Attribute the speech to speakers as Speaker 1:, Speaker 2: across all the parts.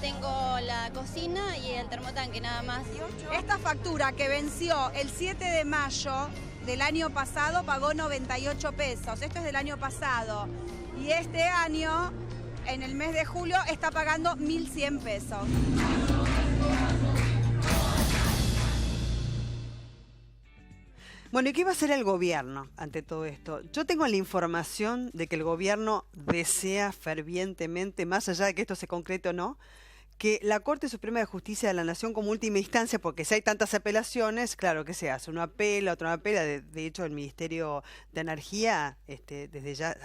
Speaker 1: tengo la cocina y el termotanque nada más.
Speaker 2: Esta factura que venció el 7 de mayo del año pasado pagó 98 pesos. Esto es del año pasado. Y este año, en el mes de julio, está pagando 1.100 pesos.
Speaker 3: Bueno, ¿y qué va a hacer el gobierno ante todo esto? Yo tengo la información de que el gobierno desea fervientemente, más allá de que esto se concrete o no, que la Corte Suprema de Justicia de la Nación como última instancia, porque si hay tantas apelaciones, claro, ¿qué se hace? Uno apela, otro no apela. De hecho, el Ministerio de Energía desde ya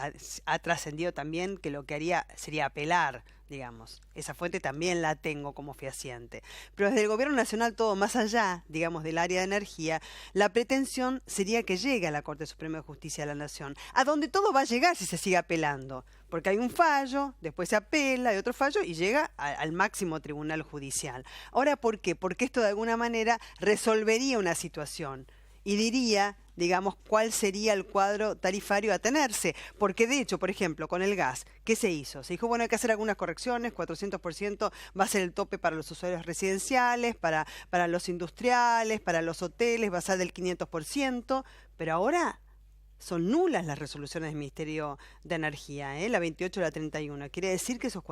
Speaker 3: ha trascendido también que lo que haría sería apelar, digamos. Esa fuente también la tengo como fehaciente. Pero desde el Gobierno Nacional, todo más allá, digamos, del área de energía, la pretensión sería que llegue a la Corte Suprema de Justicia de la Nación, a donde todo va a llegar si se sigue apelando. Porque hay un fallo, después se apela, hay otro fallo y llega al máximo tribunal judicial. Ahora, ¿por qué? Porque esto de alguna manera resolvería una situación y diría, digamos, cuál sería el cuadro tarifario a tenerse. Porque de hecho, por ejemplo, con el gas, ¿qué se hizo? Se dijo, bueno, hay que hacer algunas correcciones, 400% va a ser el tope para los usuarios residenciales, para los industriales, para los hoteles, va a ser del 500%, pero ahora son nulas las resoluciones del Ministerio de Energía, la 28 y la 31. Quiere decir que esos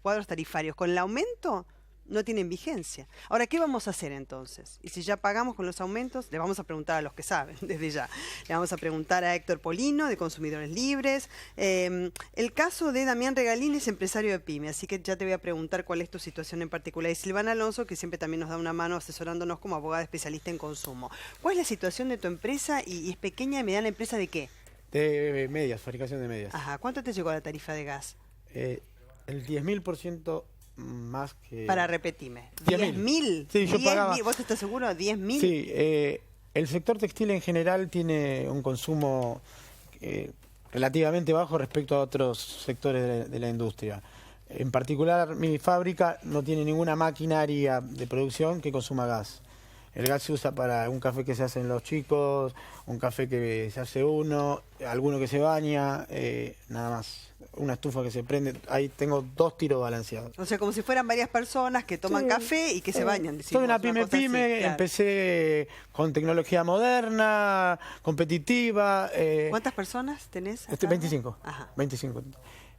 Speaker 3: cuadros tarifarios con el aumento no tienen vigencia. Ahora, ¿qué vamos a hacer entonces? Y si ya pagamos con los aumentos, le vamos a preguntar a los que saben, desde ya. Le vamos a preguntar a Héctor Polino, de Consumidores Libres. El caso de Damián Regalini es empresario de PYME, así que ya te voy a preguntar cuál es tu situación en particular. Y Silvana Alonso, que siempre también nos da una mano asesorándonos como abogada especialista en consumo. ¿Cuál es la situación de tu empresa y es pequeña y mediana empresa de qué?
Speaker 4: De medias, fabricación de medias.
Speaker 3: Ajá, ¿cuánto te llegó la tarifa de gas?
Speaker 4: El 10.000% más que...
Speaker 3: Para repetirme.
Speaker 4: 10.000. Sí, yo pagaba...
Speaker 3: ¿Vos estás seguro? ¿10.000?
Speaker 4: Sí, el sector textil en general tiene un consumo relativamente bajo respecto a otros sectores de la industria. En particular, mi fábrica no tiene ninguna maquinaria de producción que consuma gas. El gas se usa para un café que se hacen los chicos, un café que se hace uno, alguno que se baña, nada más. Una estufa que se prende, ahí tengo 2 tiros balanceados.
Speaker 3: O sea, como si fueran varias personas que toman café y que se bañan.
Speaker 4: Soy una pyme, así, claro. Empecé con tecnología moderna, competitiva.
Speaker 3: ¿Cuántas personas tenés?
Speaker 4: 25.
Speaker 3: Ajá.
Speaker 4: 25.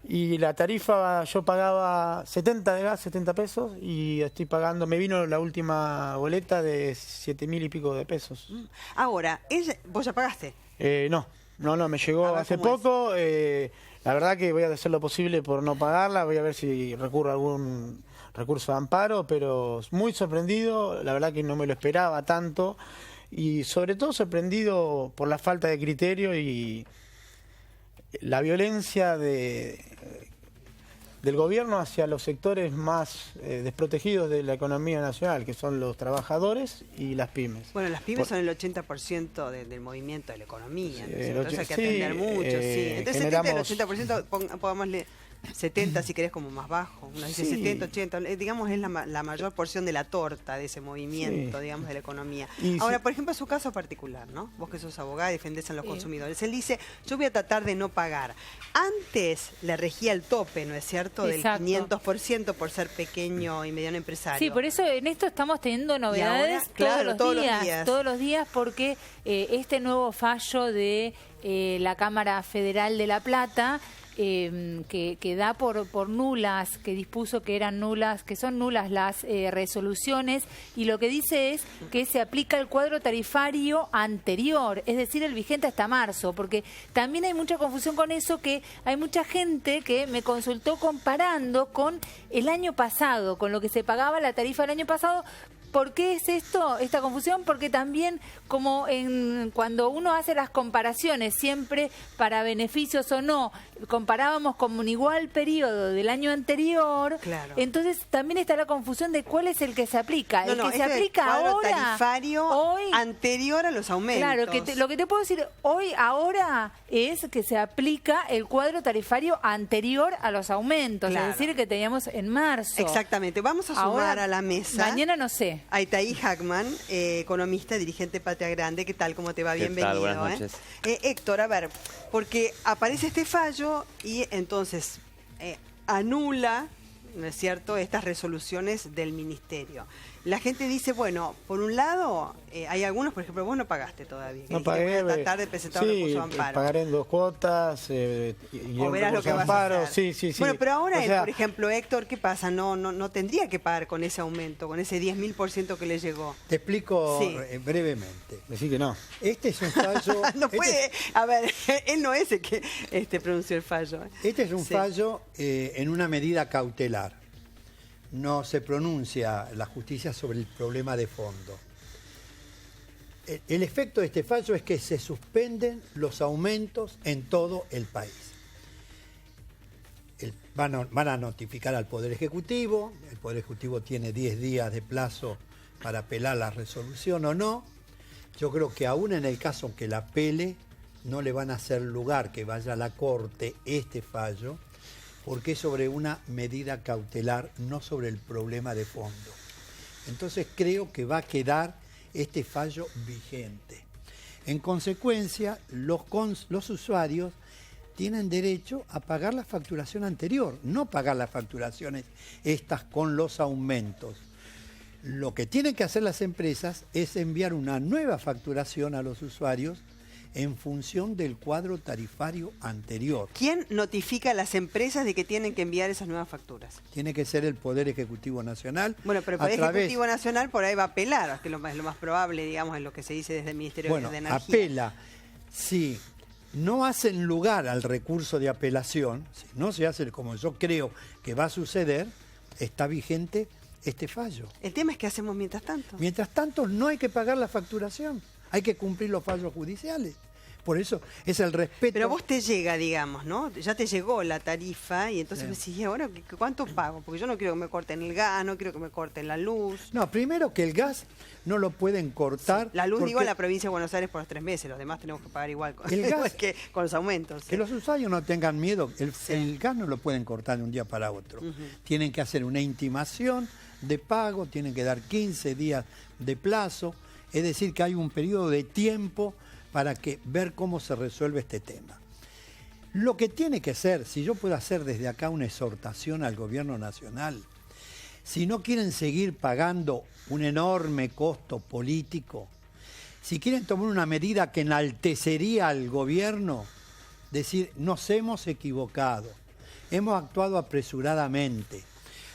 Speaker 4: Y la tarifa, yo pagaba 70 de gas, 70 pesos, y estoy pagando, me vino la última boleta de 7.000 y pico de pesos.
Speaker 3: Ahora, ¿vos ya pagaste?
Speaker 4: No, me llegó hace poco. La verdad que voy a hacer lo posible por no pagarla, voy a ver si recurro a algún recurso de amparo, pero muy sorprendido, la verdad que no me lo esperaba tanto, y sobre todo sorprendido por la falta de criterio y la violencia del gobierno hacia los sectores más desprotegidos de la economía nacional, que son los trabajadores y las pymes.
Speaker 3: Bueno, las pymes son el 80% del movimiento de la economía, ¿no? Entonces hay que atender mucho, sí. Entonces generamos... 70 del 80%, pongámosle 70 si querés como más bajo, uno dice 70, 80, digamos es la mayor porción de la torta de ese movimiento, digamos, de la economía. Ahora, por ejemplo, su caso particular, ¿no? Vos que sos abogada y defendés a los consumidores. Él dice, yo voy a tratar de no pagar. Antes le regía el tope, ¿no es cierto?
Speaker 5: Exacto.
Speaker 3: Del 500% por ser pequeño y mediano empresario.
Speaker 5: Sí, por eso en esto estamos teniendo novedades
Speaker 3: ahora,
Speaker 5: todos los días, porque este nuevo fallo de la Cámara Federal de La Plata, que da por nulas, que dispuso que eran nulas, que son nulas las resoluciones, y lo que dice es que se aplica el cuadro tarifario anterior, es decir, el vigente hasta marzo, porque también hay mucha confusión con eso, que hay mucha gente que me consultó comparando con el año pasado, con lo que se pagaba la tarifa del año pasado. ¿Por qué es esta confusión? Porque también como cuando uno hace las comparaciones siempre para beneficios o no, comparábamos como un igual periodo del año anterior,
Speaker 3: claro. Entonces
Speaker 5: también está la confusión de cuál es el que se aplica. El que se aplica
Speaker 3: cuadro
Speaker 5: ahora,
Speaker 3: tarifario
Speaker 5: hoy,
Speaker 3: anterior a los aumentos.
Speaker 5: Claro, lo que te puedo decir ahora es que se aplica el cuadro tarifario anterior a los aumentos, claro. Es decir, que teníamos en marzo.
Speaker 3: Exactamente. Vamos a sumar ahora a la mesa.
Speaker 5: Mañana no sé.
Speaker 3: A Itaí Hackman, economista, dirigente Patria Grande. ¿Qué tal? ¿Cómo te va? Bienvenido.
Speaker 6: ¿Qué tal? Buenas noches.
Speaker 3: Héctor, a ver, porque aparece este fallo y entonces anula ¿no es cierto?, estas resoluciones del ministerio. La gente dice, bueno, por un lado, hay algunos, por ejemplo, vos no pagaste todavía.
Speaker 4: No pagué.
Speaker 3: Voy a tratar de presentar un recurso de amparo.
Speaker 4: Pagaré en 2 cuotas. Y
Speaker 3: o verás lo que vas a hacer.
Speaker 4: Sí.
Speaker 3: Bueno, pero ahora, por ejemplo, Héctor, ¿qué pasa? No tendría que pagar con ese aumento, con ese 10.000% que le llegó.
Speaker 6: Te explico brevemente.
Speaker 4: Decir que no.
Speaker 6: Este es un fallo...
Speaker 3: No puede. A ver, él no es el que pronunció el fallo.
Speaker 6: Este es un fallo en una medida cautelar. No se pronuncia la justicia sobre el problema de fondo. El efecto de este fallo es que se suspenden los aumentos en todo el país. Van a notificar al Poder Ejecutivo. El Poder Ejecutivo tiene 10 días de plazo para apelar la resolución o no. Yo creo que aún en el caso que la apele, no le van a hacer lugar que vaya a la Corte este fallo, porque es sobre una medida cautelar, no sobre el problema de fondo. Entonces creo que va a quedar este fallo vigente. En consecuencia, los usuarios tienen derecho a pagar la facturación anterior, no pagar las facturaciones estas con los aumentos. Lo que tienen que hacer las empresas es enviar una nueva facturación a los usuarios en función del cuadro tarifario anterior.
Speaker 3: ¿Quién notifica a las empresas de que tienen que enviar esas nuevas facturas?
Speaker 6: Tiene que ser el Poder Ejecutivo Nacional.
Speaker 3: Bueno, pero el Poder Ejecutivo Nacional por ahí va a apelar, que es lo más probable, digamos, en lo que se dice desde el Ministerio de Energía.
Speaker 6: Apela. Si no hacen lugar al recurso de apelación, si no se hace como yo creo que va a suceder, está vigente este fallo.
Speaker 3: El tema es que hacemos mientras tanto.
Speaker 6: Mientras tanto no hay que pagar la facturación, hay que cumplir los fallos judiciales. Por eso es el respeto.
Speaker 3: Pero vos te llega, digamos, ¿no? Ya te llegó la tarifa y entonces me decís, ahora, ¿cuánto pago? Porque yo no quiero que me corten el gas, no quiero que me corten la luz.
Speaker 6: No, primero que el gas no lo pueden cortar.
Speaker 3: La luz, digo, en la provincia de Buenos Aires por los 3 meses, los demás tenemos que pagar igual
Speaker 6: el gas,
Speaker 3: que con los aumentos.
Speaker 6: Que los usuarios no tengan miedo, el gas no lo pueden cortar de un día para otro. Tienen que hacer una intimación de pago, tienen que dar 15 días de plazo, es decir, que hay un periodo de tiempo para ver cómo se resuelve este tema. Lo que tiene que ser, si yo puedo hacer desde acá una exhortación al gobierno nacional, si no quieren seguir pagando un enorme costo político, si quieren tomar una medida que enaltecería al gobierno, decir, nos hemos equivocado, hemos actuado apresuradamente,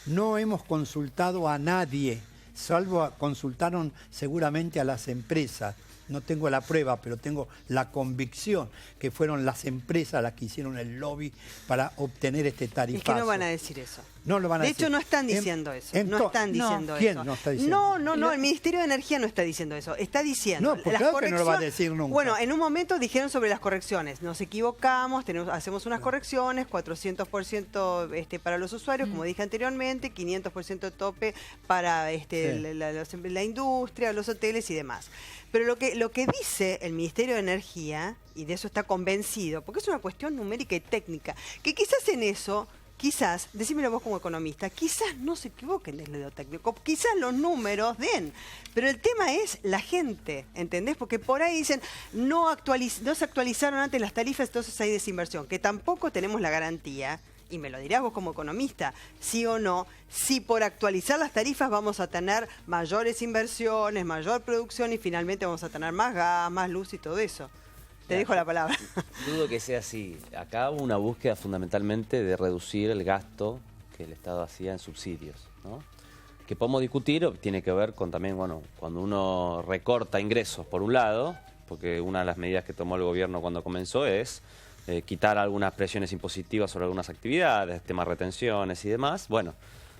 Speaker 6: no hemos consultado a nadie, salvo consultaron seguramente a las empresas. No tengo la prueba, pero tengo la convicción que fueron las empresas las que hicieron el lobby para obtener este tarifazo.
Speaker 3: Es que no van a decir eso.
Speaker 6: No lo van a decir.
Speaker 3: De hecho, no están diciendo eso. No están diciendo eso.
Speaker 6: ¿Quién no está diciendo?
Speaker 3: No, el Ministerio de Energía no está diciendo eso. Está diciendo...
Speaker 6: No, porque claro que no lo va a decir nunca.
Speaker 3: Bueno, en un momento dijeron sobre las correcciones. Nos equivocamos, hacemos unas correcciones, 400% para los usuarios, como dije anteriormente, 500% tope para la industria, los hoteles y demás. Pero lo que dice el Ministerio de Energía, y de eso está convencido, porque es una cuestión numérica y técnica, que quizás en eso, decímelo vos como economista, quizás no se equivoquen desde lo técnico, quizás los números den, pero el tema es la gente, ¿entendés? Porque por ahí dicen, no se actualizaron antes las tarifas, entonces hay desinversión, que tampoco tenemos la garantía, y me lo dirás vos como economista, sí o no, si por actualizar las tarifas vamos a tener mayores inversiones, mayor producción y finalmente vamos a tener más gas, más luz y todo eso. Te dejo la palabra.
Speaker 7: Dudo que sea así. Acá hubo una búsqueda fundamentalmente de reducir el gasto que el Estado hacía en subsidios, ¿no? Que podemos discutir, tiene que ver con también, bueno, cuando uno recorta ingresos por un lado, porque una de las medidas que tomó el gobierno cuando comenzó es quitar algunas presiones impositivas sobre algunas actividades, temas retenciones y demás. Bueno,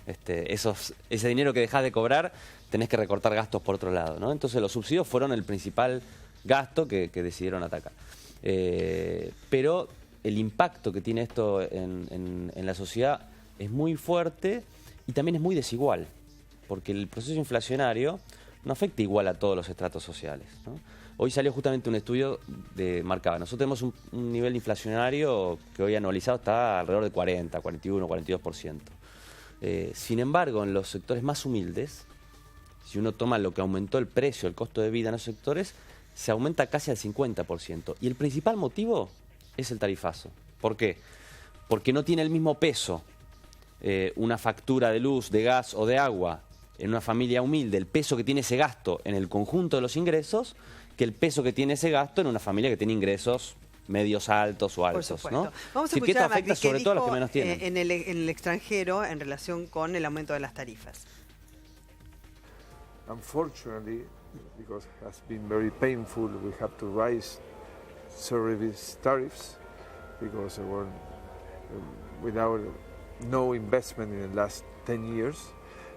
Speaker 7: ese dinero que dejás de cobrar tenés que recortar gastos por otro lado, ¿no? Entonces los subsidios fueron el principal gasto que decidieron atacar. Pero el impacto que tiene esto en la sociedad es muy fuerte y también es muy desigual, porque el proceso inflacionario no afecta igual a todos los estratos sociales, ¿no? Hoy salió justamente un estudio de marcaba. Nosotros tenemos un nivel inflacionario que hoy anualizado está alrededor de 40, 41, 42%. Sin embargo, en los sectores más humildes, si uno toma lo que aumentó el precio, el costo de vida en esos sectores, se aumenta casi al 50%. Y el principal motivo es el tarifazo. ¿Por qué? Porque no tiene el mismo peso una factura de luz, de gas o de agua en una familia humilde, el peso que tiene ese gasto en el conjunto de los ingresos, que el peso que tiene ese gasto en una familia que tiene ingresos medios altos o altos, ¿no?
Speaker 3: Vamos a
Speaker 7: Sí, que esto
Speaker 3: escuchar a Macri,
Speaker 7: afecta sobre todo a los que menos tienen.
Speaker 3: en el extranjero en relación con el aumento de las tarifas.
Speaker 8: Unfortunately, because it has been very painful, we have to raise service tariffs because there were without no investment in the last 10 years,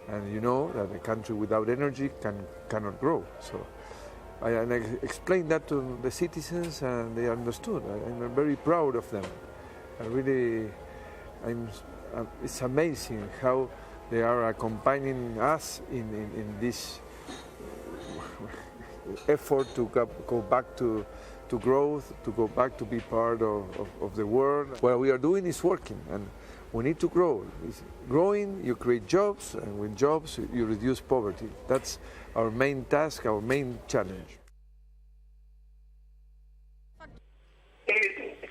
Speaker 8: and you know that a country without energy cannot grow. So I explained that to the citizens, and they understood. I'm very proud of them. It's amazing how they are accompanying us in this effort to go back to growth, to go back to be part of the world. What we are doing is working, and we need to grow. Growing, you create jobs, and with jobs, you reduce poverty. That's our main task, our main challenge.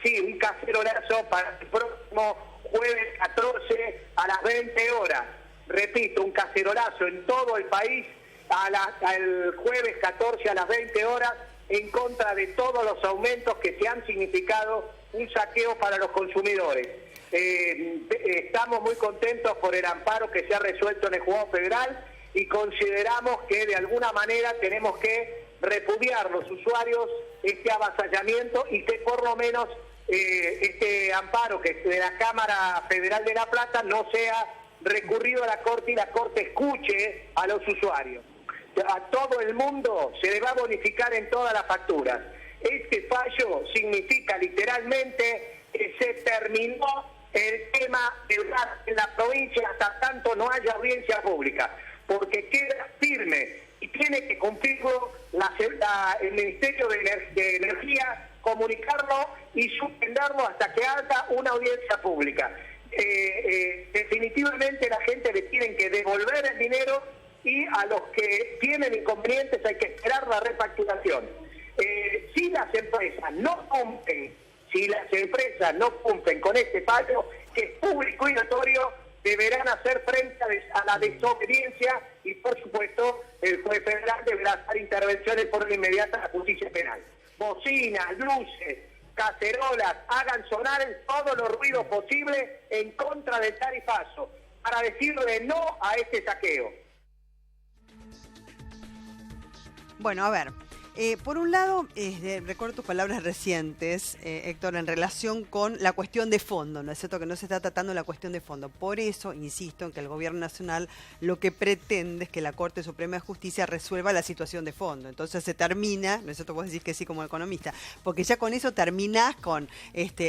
Speaker 9: Sí, un cacerolazo para el próximo jueves 14 a las 20 horas. Repito, un cacerolazo en todo el país al jueves 14 a las 20 horas en contra de todos los aumentos que se han significado un saqueo para los consumidores. Estamos muy contentos por el amparo que se ha resuelto en el Juzgado Federal y consideramos que de alguna manera tenemos que repudiar los usuarios este avasallamiento y que por lo menos este amparo que de la Cámara Federal de La Plata no sea recurrido a la Corte y la Corte escuche a los usuarios. A todo el mundo se le va a bonificar en todas las facturas. Este fallo significa literalmente que se terminó el tema del gas en la provincia hasta tanto no haya audiencia pública, porque queda firme y tiene que cumplirlo el Ministerio de Energía, comunicarlo y suspenderlo hasta que haga una audiencia pública. Definitivamente la gente le tienen que devolver el dinero y a los que tienen inconvenientes hay que esperar la refacturación. Si las empresas no cumplen con este fallo, que es público y notorio, deberán hacer frente a la desobediencia y, por supuesto, el juez federal deberá hacer intervenciones por una inmediata a la justicia penal. Bocinas, luces, cacerolas, hagan sonar todos los ruidos posibles en contra del tarifazo para decirle no a este saqueo.
Speaker 3: Bueno, a ver, por un lado, recuerdo tus palabras recientes, Héctor, en relación con la cuestión de fondo, ¿no es cierto? Que no se está tratando la cuestión de fondo. Por eso, insisto, en que el Gobierno Nacional lo que pretende es que la Corte Suprema de Justicia resuelva la situación de fondo. Entonces se termina, ¿no es cierto? Vos decís que sí como economista, porque ya con eso terminás con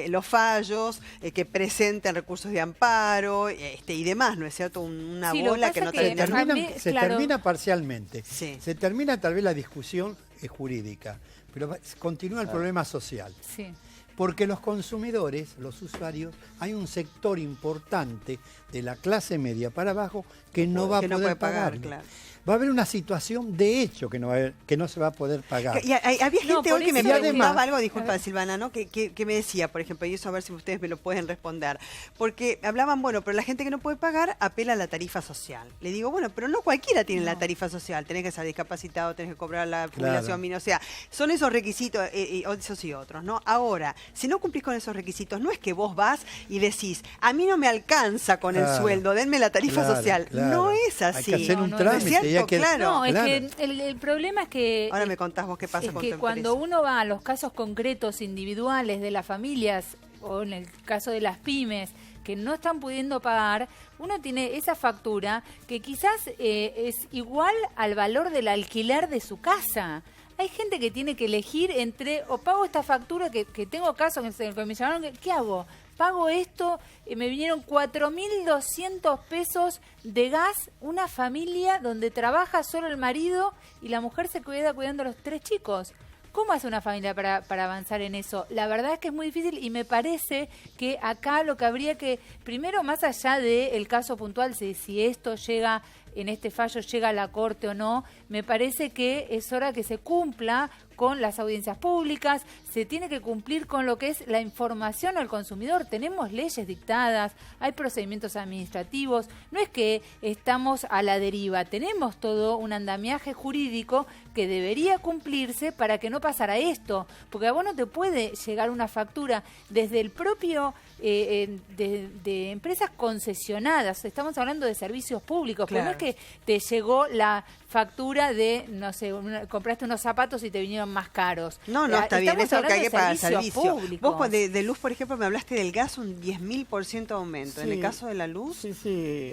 Speaker 3: los fallos que presenten recursos de amparo y demás, ¿no es cierto? Una bola que no termina.
Speaker 6: Se termina parcialmente.
Speaker 3: Sí.
Speaker 6: Se termina tal vez la discusión jurídica, pero continúa el problema social.
Speaker 5: Sí.
Speaker 6: Porque los consumidores, los usuarios, hay un sector importante de la clase media para abajo que no va a poder pagar.
Speaker 3: Claro.
Speaker 6: Va a haber una situación de hecho que no se va a poder pagar.
Speaker 3: Y había gente hoy que me
Speaker 6: además,
Speaker 3: preguntaba algo, disculpa Silvana, ¿no? Que me decía, por ejemplo, y eso a ver si ustedes me lo pueden responder, porque hablaban, bueno, pero la gente que no puede pagar apela a la tarifa social. Le digo, bueno, pero no cualquiera tiene la tarifa social, tenés que ser discapacitado, tenés que cobrar la jubilación mínima, o sea, son esos requisitos, esos y otros, ¿no? Ahora, si no cumplís con esos requisitos, no es que vos vas y decís, a mí no me alcanza con el sueldo, denme la tarifa social. No es así.
Speaker 6: Hay que hacer un trámite.
Speaker 3: Claro.
Speaker 5: Es que el problema es que...
Speaker 3: Ahora me contás vos qué pasa con tu empresa.
Speaker 5: Cuando uno va a los casos concretos individuales de las familias, o en el caso de las pymes, que no están pudiendo pagar, uno tiene esa factura que quizás es igual al valor del alquiler de su casa. Hay gente que tiene que elegir entre, o pago esta factura, que tengo casos que me llamaron, ¿qué hago? Pago esto, me vinieron 4.200 pesos de gas, una familia donde trabaja solo el marido y la mujer se queda cuidando a los 3 chicos. ¿Cómo hace una familia para avanzar en eso? La verdad es que es muy difícil y me parece que acá lo que habría que, primero, más allá del caso puntual, si esto llega, en este fallo llega a la Corte o no, me parece que es hora que se cumpla con las audiencias públicas, se tiene que cumplir con lo que es la información al consumidor. Tenemos leyes dictadas, hay procedimientos administrativos, no es que estamos a la deriva, tenemos todo un andamiaje jurídico que debería cumplirse para que no pasara esto, porque a vos no te puede llegar una factura desde el propio de empresas concesionadas, estamos hablando de servicios públicos,
Speaker 3: Claro.
Speaker 5: porque no es que te llegó la factura de, no sé, compraste unos zapatos y te vinieron más caros.
Speaker 3: No, está bien,
Speaker 5: Estamos
Speaker 3: eso es lo que hay que
Speaker 5: hablando de
Speaker 3: pagar el
Speaker 5: servicios
Speaker 3: servicio.
Speaker 5: públicos.
Speaker 3: Vos de luz, por ejemplo, me hablaste del gas, un 10.000% de aumento. En
Speaker 4: Sí.
Speaker 3: el caso de la luz,
Speaker 4: Sí,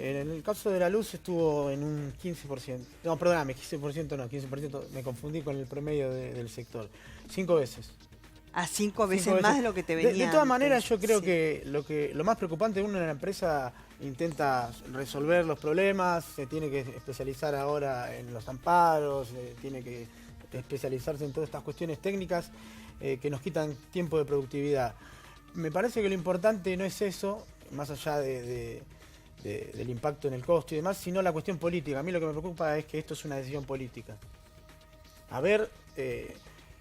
Speaker 4: en el caso de la luz estuvo en un 15%. No, perdóname, 15% no, 15%, me confundí con el promedio del sector. 5 veces.
Speaker 3: a 5 veces
Speaker 4: 5
Speaker 3: más de lo que te venía
Speaker 4: De todas
Speaker 3: antes.
Speaker 4: maneras, yo creo
Speaker 3: Sí.
Speaker 4: que lo más preocupante, uno en la empresa intenta resolver los problemas, se tiene que especializar ahora en los amparos, tiene que especializarse en todas estas cuestiones técnicas que nos quitan tiempo de productividad. Me parece que lo importante no es eso, más allá del impacto en el costo y demás, sino la cuestión política. A mí lo que me preocupa es que esto es una decisión política. Haber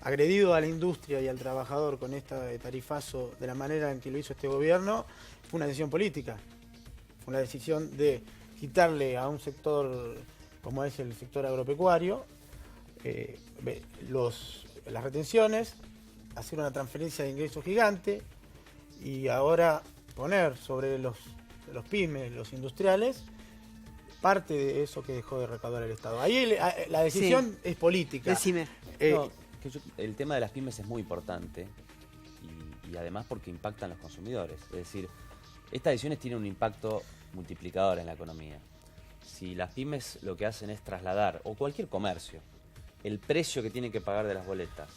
Speaker 4: agredido a la industria y al trabajador con este tarifazo de la manera en que lo hizo este gobierno fue una decisión política. Fue una decisión de quitarle a un sector como es el sector agropecuario las retenciones, hacer una transferencia de ingresos gigante y ahora poner sobre los pymes, los industriales, parte de eso que dejó de recaudar el Estado. Ahí la decisión es política.
Speaker 3: Decime.
Speaker 7: El tema de las pymes es muy importante y además porque impactan los consumidores. Es decir, estas decisiones tienen un impacto multiplicador en la economía. Si las pymes lo que hacen es trasladar, o cualquier comercio, el precio que tienen que pagar de las boletas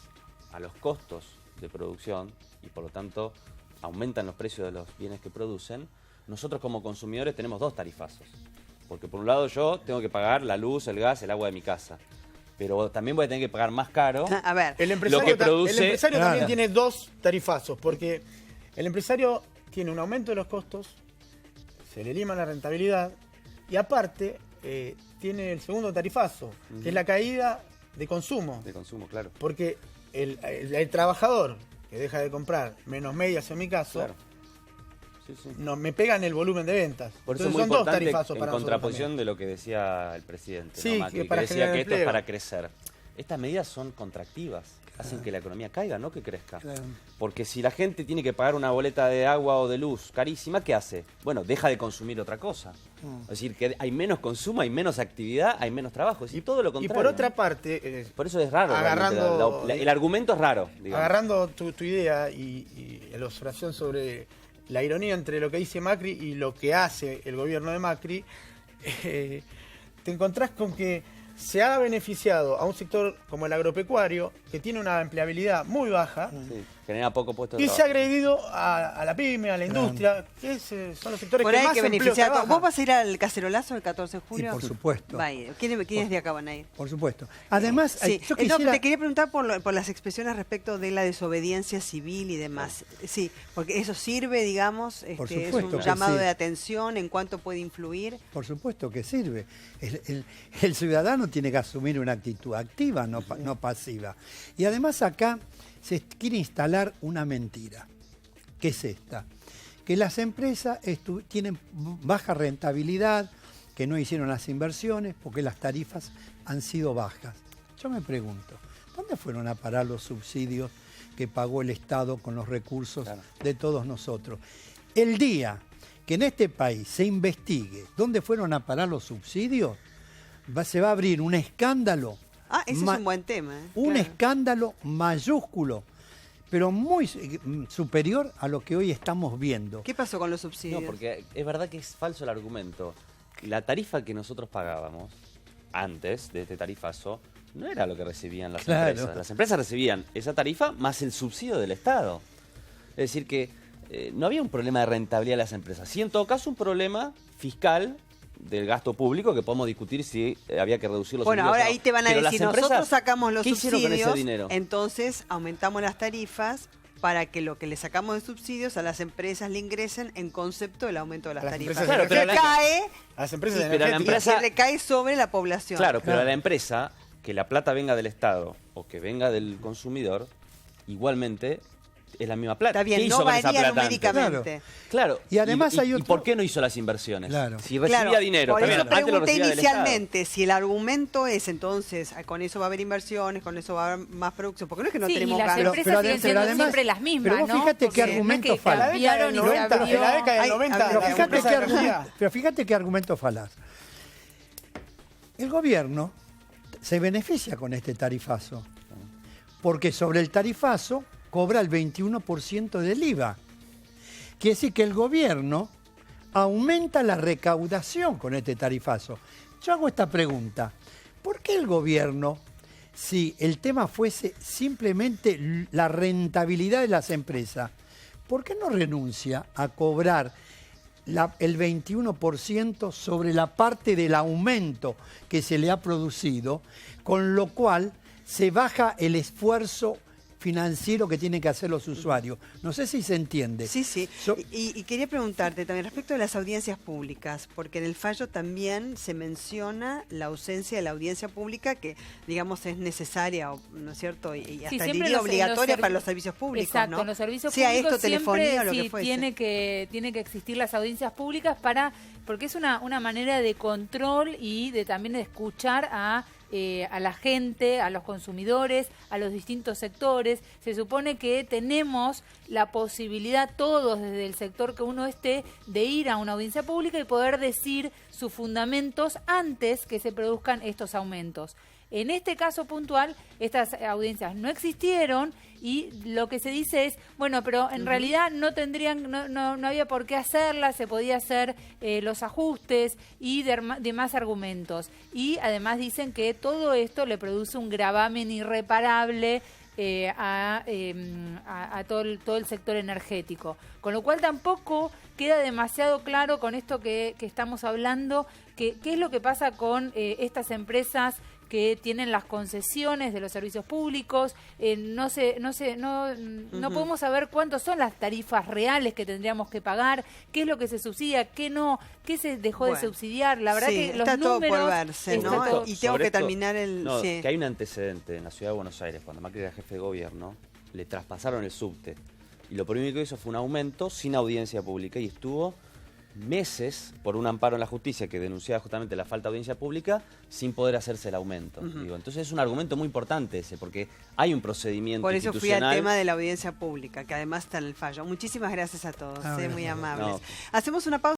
Speaker 7: a los costos de producción y por lo tanto aumentan los precios de los bienes que producen, nosotros como consumidores tenemos dos tarifazos. Porque por un lado yo tengo que pagar la luz, el gas, el agua de mi casa. Pero también voy a tener que pagar más caro
Speaker 3: A ver,
Speaker 4: El empresario,
Speaker 7: lo que produce.
Speaker 4: el empresario
Speaker 6: Claro.
Speaker 4: también tiene dos tarifazos, porque el empresario tiene un aumento de los costos, se le lima la rentabilidad y aparte tiene el segundo tarifazo, que es la caída de consumo.
Speaker 7: de consumo, claro.
Speaker 4: Porque el trabajador que deja de comprar menos medias en mi caso,
Speaker 7: Claro. Sí, sí.
Speaker 4: no me pegan el volumen de ventas.
Speaker 7: Por eso es
Speaker 4: Entonces
Speaker 7: muy
Speaker 4: son dos
Speaker 7: importante
Speaker 4: tarifazos
Speaker 7: en
Speaker 4: para nosotros
Speaker 7: contraposición
Speaker 4: también.
Speaker 7: de lo que decía el presidente,
Speaker 4: Sí,
Speaker 7: ¿no, Macri?
Speaker 4: que para
Speaker 7: decía
Speaker 4: generar
Speaker 7: que esto es
Speaker 4: empleo.
Speaker 7: para crecer. Estas medidas son contractivas, hacen que la economía caiga, no que crezca.
Speaker 6: Claro.
Speaker 7: Porque si la gente tiene que pagar una boleta de agua o de luz carísima, ¿qué hace? Bueno, deja de consumir otra cosa. Es decir, que hay menos consumo, hay menos actividad, hay menos trabajo. Y todo lo
Speaker 4: Y
Speaker 7: contrario.
Speaker 4: por otra parte,
Speaker 7: Por eso es raro.
Speaker 4: agarrando-
Speaker 7: realmente, el argumento es raro, digamos.
Speaker 4: agarrando tu idea y la observación sobre la ironía entre lo que dice Macri y lo que hace el gobierno de Macri, te encontrás con que se ha beneficiado a un sector como el agropecuario, que tiene una empleabilidad muy baja,
Speaker 7: Sí, genera poco puesto de
Speaker 4: y se ha
Speaker 7: trabajo.
Speaker 4: agredido a la pyme, a la industria, que son los sectores
Speaker 3: por
Speaker 4: que
Speaker 3: ahí hay
Speaker 4: más
Speaker 3: que
Speaker 4: empleo
Speaker 3: beneficiar a todos.
Speaker 4: trabajan.
Speaker 3: ¿Vos vas a ir al cacerolazo el 14 de
Speaker 6: Y
Speaker 3: julio?
Speaker 6: por supuesto.
Speaker 3: Va a ir. ¿Quiénes de acá van a ir?
Speaker 6: Por supuesto. Además,
Speaker 3: Sí.
Speaker 6: yo
Speaker 3: No,
Speaker 6: quisiera...
Speaker 3: te quería preguntar por las expresiones respecto de la desobediencia civil y demás. Sí, porque eso sirve, digamos,
Speaker 6: Por
Speaker 3: es
Speaker 6: supuesto
Speaker 3: un
Speaker 6: que
Speaker 3: llamado
Speaker 6: sí.
Speaker 3: de atención en cuánto puede influir.
Speaker 6: Por supuesto que sirve. El ciudadano tiene que asumir una actitud activa, no pasiva. Y además acá se quiere instalar una mentira, que es esta, que las empresas tienen baja rentabilidad, que no hicieron las inversiones porque las tarifas han sido bajas. Yo me pregunto, ¿dónde fueron a parar los subsidios que pagó el Estado con los recursos
Speaker 7: Claro.
Speaker 6: de todos nosotros? El día que en este país se investigue dónde fueron a parar los subsidios, se va a abrir un escándalo.
Speaker 3: Ah, ese es un buen tema.
Speaker 6: Un
Speaker 3: Claro.
Speaker 6: escándalo mayúsculo, pero muy superior a lo que hoy estamos viendo.
Speaker 3: ¿Qué pasó con los subsidios?
Speaker 7: No, porque es verdad que es falso el argumento. La tarifa que nosotros pagábamos antes de este tarifazo no era lo que recibían las
Speaker 6: Claro.
Speaker 7: empresas. Las empresas recibían esa tarifa más el subsidio del Estado. Es decir que no había un problema de rentabilidad de las empresas. Sí, en todo caso, un problema fiscal del gasto público que podemos discutir si había que reducir los
Speaker 3: Bueno,
Speaker 7: subsidios
Speaker 3: ahora
Speaker 7: o no.
Speaker 3: ahí te van a
Speaker 7: Pero las
Speaker 3: decir,
Speaker 7: empresas,
Speaker 3: nosotros sacamos los
Speaker 7: ¿qué hicieron con ese
Speaker 3: subsidios,
Speaker 7: dinero?
Speaker 3: entonces aumentamos las tarifas para que lo que le sacamos de subsidios a las empresas le ingresen en concepto del aumento de las
Speaker 4: A las
Speaker 3: tarifas.
Speaker 4: empresas
Speaker 3: que
Speaker 7: Claro, pero
Speaker 3: cae
Speaker 4: A las empresas
Speaker 7: Sí, pero la
Speaker 4: energéticas.
Speaker 3: y que recae sobre la población.
Speaker 7: Claro, pero a la empresa que la plata venga del Estado o que venga del consumidor, igualmente es la misma plata.
Speaker 3: Está bien,
Speaker 7: ¿Qué
Speaker 3: no
Speaker 7: hizo con esa
Speaker 3: varía
Speaker 7: plata
Speaker 3: numéricamente.
Speaker 7: Claro.
Speaker 6: Y además hay
Speaker 7: ¿Y
Speaker 6: otro...
Speaker 7: por qué no hizo las inversiones?
Speaker 6: Claro.
Speaker 7: Si recibía dinero,
Speaker 3: por
Speaker 7: también,
Speaker 3: eso
Speaker 7: antes lo
Speaker 3: pregunté
Speaker 7: recibía del Estado.
Speaker 3: inicialmente si el argumento es entonces, con eso va a haber inversiones, con eso va a haber más producción, porque no es que no
Speaker 5: Sí, y
Speaker 3: tenemos
Speaker 5: las
Speaker 3: ganas.
Speaker 5: empresas siguen siendo siempre las mismas,
Speaker 6: pero vos
Speaker 5: ¿no?
Speaker 6: fíjate
Speaker 5: Porque
Speaker 6: qué
Speaker 5: no es
Speaker 6: argumento
Speaker 5: que
Speaker 6: falaz.
Speaker 5: cambiaron y se abrió.
Speaker 4: En la década del 90,
Speaker 6: Pero fíjate qué argumento falaz. El gobierno se beneficia con este tarifazo, porque sobre el tarifazo cobra el 21% del IVA. Quiere decir que el gobierno aumenta la recaudación con este tarifazo. Yo hago esta pregunta. ¿Por qué el gobierno, si el tema fuese simplemente la rentabilidad de las empresas, por qué no renuncia a cobrar el 21% sobre la parte del aumento que se le ha producido, con lo cual se baja el esfuerzo financiero que tienen que hacer los usuarios? No sé si se entiende.
Speaker 3: Sí, sí. Y quería preguntarte también respecto de las audiencias públicas, porque en el fallo también se menciona la ausencia de la audiencia pública que, digamos, es necesaria, ¿no es cierto? Y hasta
Speaker 5: siempre
Speaker 3: diría obligatoria para los servicios públicos,
Speaker 5: exacto,
Speaker 3: ¿no?
Speaker 5: en los servicios
Speaker 3: sea
Speaker 5: públicos
Speaker 3: esto, telefonía
Speaker 5: siempre,
Speaker 3: o lo
Speaker 5: sí,
Speaker 3: que fuese.
Speaker 5: tiene que existir las audiencias públicas porque es una manera de control y también de escuchar a la gente, a los consumidores, a los distintos sectores. Se supone que tenemos la posibilidad todos desde el sector que uno esté de ir a una audiencia pública y poder decir sus fundamentos antes que se produzcan estos aumentos. En este caso puntual, estas audiencias no existieron y lo que se dice es, bueno, pero en realidad no había por qué hacerlas, se podía hacer los ajustes y demás argumentos. Y además dicen que todo esto le produce un gravamen irreparable a todo el sector energético. Con lo cual tampoco queda demasiado claro con esto que estamos hablando, qué es lo que pasa con estas empresas que tienen las concesiones de los servicios públicos. No podemos saber cuántas son las tarifas reales que tendríamos que pagar, qué es lo que se subsidia, qué no, qué se dejó de subsidiar. La verdad que los
Speaker 3: está todo
Speaker 5: números
Speaker 3: por verse, ¿no? Y tengo que terminar
Speaker 7: que hay un antecedente en la ciudad de Buenos Aires, cuando Macri era jefe de gobierno, le traspasaron el subte. Y lo primero que hizo fue un aumento sin audiencia pública y estuvo meses por un amparo en la justicia que denunciaba justamente la falta de audiencia pública sin poder hacerse el aumento. Entonces es un argumento muy importante ese, porque hay un procedimiento
Speaker 3: por eso
Speaker 7: institucional.
Speaker 3: fui al tema de la audiencia pública, que además está en el fallo. Muchísimas gracias a todos, muy amables. Hacemos una pausa.